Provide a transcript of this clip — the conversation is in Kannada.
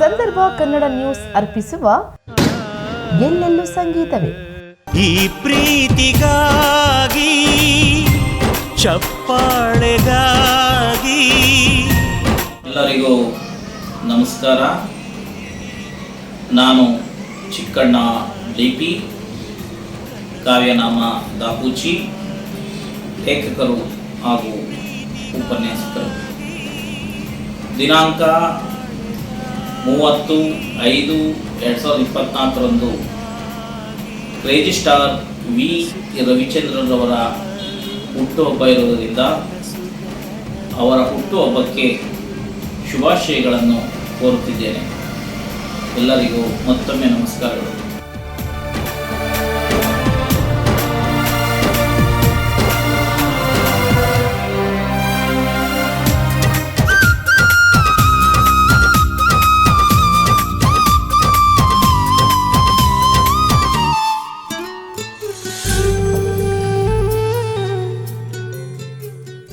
ಸಂದರ್ಭ ಕನ್ನಡ ನ್ಯೂಸ್ ಅರ್ಪಿಸುವ ಎಲ್ಲೆಲ್ಲೂ ಸಂಗೀತವೇ. ಈ ಪ್ರೀತಿಗಾಗಿ ಚಪ್ಪಾಳೆಗಾಗಿ. ಎಲ್ಲರಿಗೂ ನಮಸ್ಕಾರ. ನಾನು ಚಿಕ್ಕಣ್ಣ ಡಿಪಿ, ಕಾವ್ಯನಾಮ ದಾಪೂಚಿ, ಲೇಖಕರು ಹಾಗೂ ಉಪನ್ಯಾಸಕರು. ದಿನಾಂಕ 30/5/2024 ಕ್ರೇಜಿ ಸ್ಟಾರ್ ವಿ ರವಿಚಂದ್ರನ್ ಅವರ ಹುಟ್ಟುಹಬ್ಬ ಇರುವುದರಿಂದ ಅವರ ಹುಟ್ಟುಹಬ್ಬಕ್ಕೆ ಶುಭಾಶಯಗಳನ್ನು ಕೋರುತ್ತಿದ್ದೇನೆ. ಎಲ್ಲರಿಗೂ ಮತ್ತೊಮ್ಮೆ ನಮಸ್ಕಾರಗಳು.